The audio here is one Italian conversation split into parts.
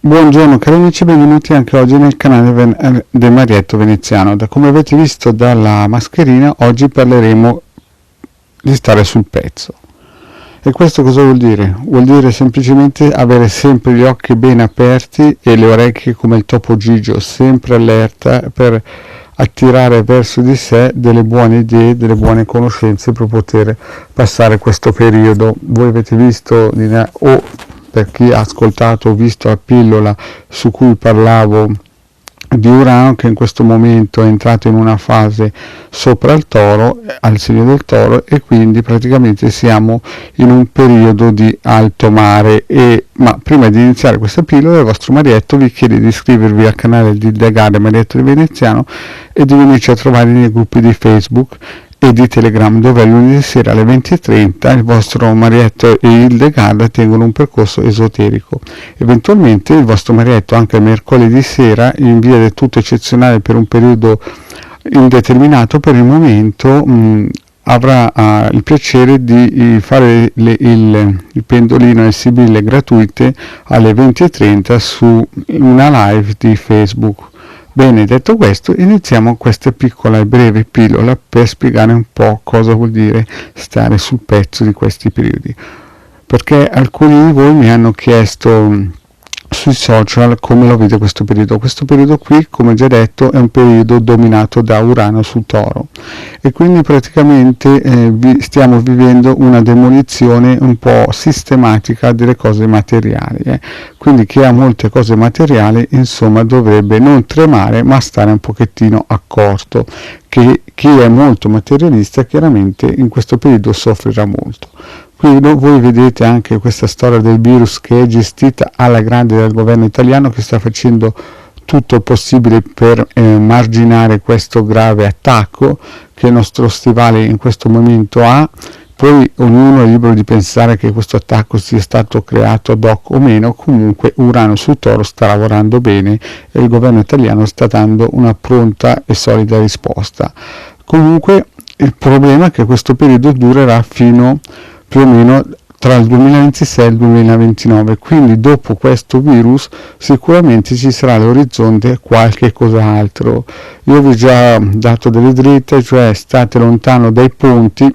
Buongiorno cari amici, benvenuti anche oggi nel canale del Marietto Veneziano. Come avete visto dalla mascherina, oggi parleremo di stare sul pezzo. E questo cosa vuol dire? Vuol dire semplicemente avere sempre gli occhi ben aperti e le orecchie come il topo Gigio, sempre allerta per attirare verso di sé delle buone idee, delle buone conoscenze per poter passare questo periodo. Voi avete visto per chi ha ascoltato o visto la pillola su cui parlavo di Urano, che in questo momento è entrato in una fase sopra il Toro, al segno del Toro, e quindi praticamente siamo in un periodo di alto mare. Ma prima di iniziare questa pillola, il vostro Marietto vi chiede di iscrivervi al canale di Legare Marietto del Veneziano e di venirci a trovare nei gruppi di Facebook e di Telegram, dove lunedì sera alle 20:30 il vostro Marietto e Hildegarda tengono un percorso esoterico. Eventualmente il vostro Marietto anche mercoledì sera, in via del tutto eccezionale per un periodo indeterminato per il momento, avrà il piacere di fare il pendolino e le sibille gratuite alle 20:30 su una live di Facebook. Bene, detto questo, iniziamo questa piccola e breve pillola per spiegare un po' cosa vuol dire stare sul pezzo di questi periodi, perché alcuni di voi mi hanno chiesto sui social come lo vede questo periodo. Questo periodo qui, come già detto, è un periodo dominato da Urano sul Toro, e quindi praticamente stiamo vivendo una demolizione un po' sistematica delle cose materiali. Quindi chi ha molte cose materiali, insomma, dovrebbe non tremare ma stare un pochettino accorto, che chi è molto materialista chiaramente in questo periodo soffrirà molto. Qui voi vedete anche questa storia del virus che è gestita alla grande dal governo italiano, che sta facendo tutto il possibile per marginare questo grave attacco che il nostro stivale in questo momento ha. Poi ognuno è libero di pensare che questo attacco sia stato creato ad hoc o meno. Comunque Urano sul Toro sta lavorando bene e il governo italiano sta dando una pronta e solida risposta. Comunque il problema è che questo periodo durerà fino più o meno tra il 2026 e il 2029, quindi dopo questo virus sicuramente ci sarà all'orizzonte qualche cos'altro. Io vi ho già dato delle dritte, cioè state lontano dai ponti,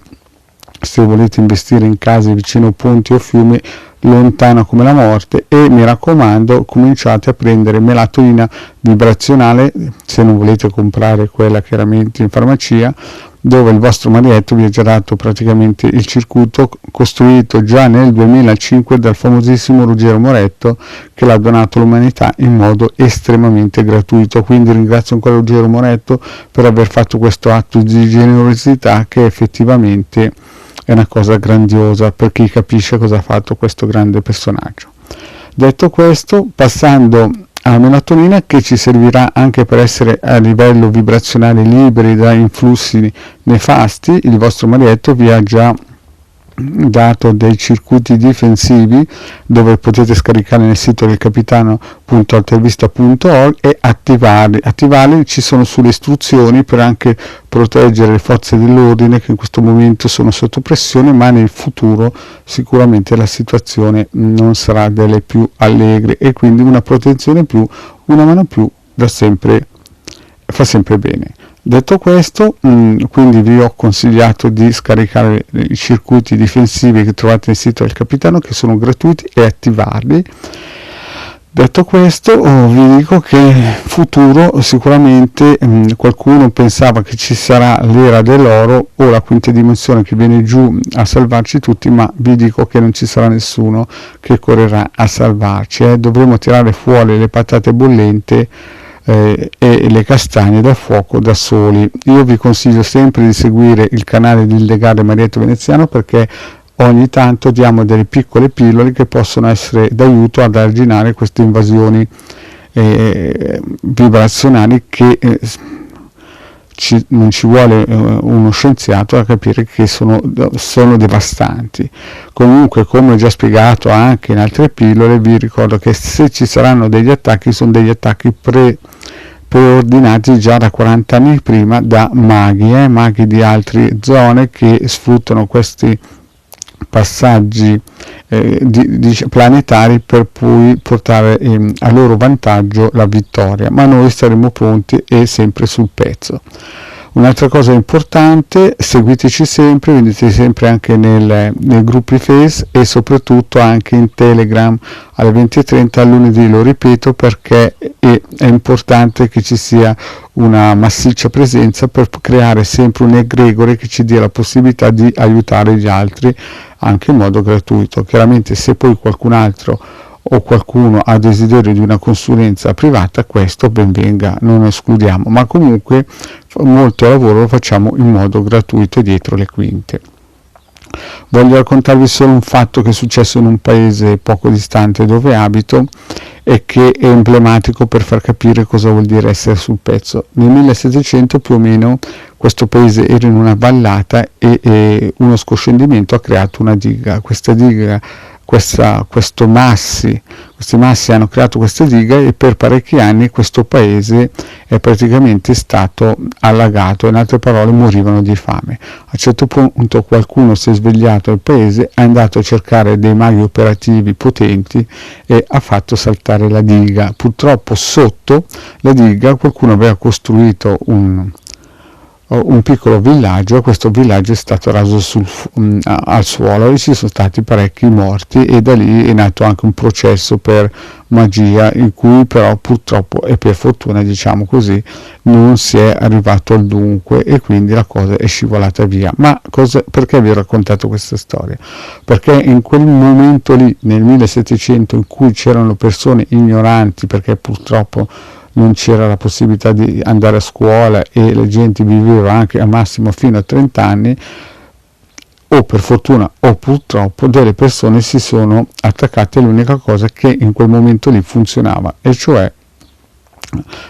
se volete investire in case vicino a ponti o fiumi, lontano come la morte, e mi raccomando cominciate a prendere melatonina vibrazionale, se non volete comprare quella chiaramente in farmacia, dove il vostro Marietto vi ha già dato praticamente il circuito costruito già nel 2005 dal famosissimo Ruggero Moretto, che l'ha donato all'umanità in modo estremamente gratuito. Quindi ringrazio ancora Ruggero Moretto per aver fatto questo atto di generosità, che effettivamente è una cosa grandiosa per chi capisce cosa ha fatto questo grande personaggio. Detto questo, passando alla melatonina, che ci servirà anche per essere a livello vibrazionale liberi da influssi nefasti, il vostro Marietto vi ha già dato dei circuiti difensivi, dove potete scaricare nel sito del capitano.altervista.org e attivarli. Ci sono sulle istruzioni per anche proteggere le forze dell'ordine, che in questo momento sono sotto pressione, ma nel futuro sicuramente la situazione non sarà delle più allegre, e quindi una protezione più, una mano più fa sempre bene. Detto questo, quindi vi ho consigliato di scaricare i circuiti difensivi che trovate nel sito del Capitano, che sono gratuiti, e attivarli. Detto questo, vi dico che futuro sicuramente qualcuno pensava che ci sarà l'era dell'oro o la quinta dimensione che viene giù a salvarci tutti, ma vi dico che non ci sarà nessuno che correrà a salvarci. Dovremo tirare fuori le patate bollenti e le castagne dal fuoco da soli. Io vi consiglio sempre di seguire il canale di Legare Marietto Veneziano, perché ogni tanto diamo delle piccole pillole che possono essere d'aiuto ad arginare queste invasioni vibrazionali che non ci vuole uno scienziato a capire che sono devastanti. Comunque, come ho già spiegato anche in altre pillole, vi ricordo che se ci saranno degli attacchi, sono degli attacchi preordinati già da 40 anni prima da maghi di altre zone, che sfruttano questi passaggi planetari per poi portare a loro vantaggio la vittoria, ma noi saremo pronti e sempre sul pezzo. Un'altra cosa importante, seguiteci sempre, venite sempre anche nei gruppi Face e soprattutto anche in Telegram alle 20:30 al lunedì, lo ripeto perché è importante che ci sia una massiccia presenza per creare sempre un egregore che ci dia la possibilità di aiutare gli altri anche in modo gratuito. Chiaramente se poi qualcun altro o qualcuno ha desiderio di una consulenza privata, questo ben venga, non escludiamo, ma comunque molto lavoro lo facciamo in modo gratuito dietro le quinte. Voglio raccontarvi solo un fatto che è successo in un paese poco distante dove abito e che è emblematico per far capire cosa vuol dire essere sul pezzo. Nel 1700 più o meno questo paese era in una vallata e uno scoscendimento ha creato una diga. Questi massi hanno creato questa diga e per parecchi anni questo paese è praticamente stato allagato, in altre parole morivano di fame. A un certo punto qualcuno si è svegliato al paese, è andato a cercare dei maghi operativi potenti e ha fatto saltare la diga. Purtroppo sotto la diga qualcuno aveva costruito un piccolo villaggio, e questo villaggio è stato raso al suolo e ci sono stati parecchi morti e da lì è nato anche un processo per magia in cui però purtroppo e per fortuna diciamo così non si è arrivato al dunque e quindi la cosa è scivolata via. Ma perché vi ho raccontato questa storia? Perché in quel momento lì nel 1700 in cui c'erano persone ignoranti, perché purtroppo non c'era la possibilità di andare a scuola e la gente viveva anche al massimo fino a 30 anni, o per fortuna o purtroppo delle persone si sono attaccate all'unica cosa che in quel momento lì funzionava, e cioè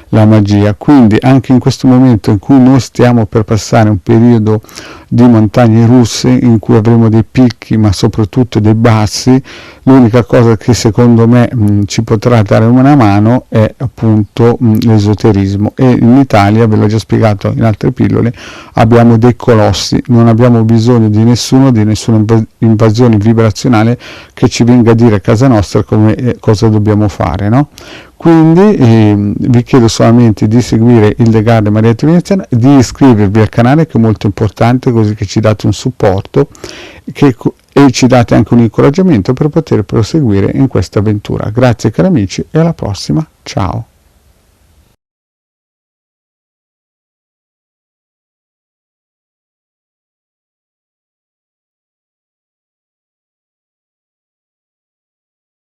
la magia. Quindi anche in questo momento in cui noi stiamo per passare un periodo di montagne russe in cui avremo dei picchi ma soprattutto dei bassi, l'unica cosa che secondo me ci potrà dare una mano è appunto l'esoterismo, e in Italia, ve l'ho già spiegato in altre pillole, abbiamo dei colossi, non abbiamo bisogno di nessuna invasione vibrazionale che ci venga a dire a casa nostra cosa dobbiamo fare, no? Quindi vi chiedo solamente di seguire il The Garden Marietta Veneziana, di iscrivervi al canale che è molto importante, così che ci date un supporto e ci date anche un incoraggiamento per poter proseguire in questa avventura. Grazie cari amici e alla prossima, ciao!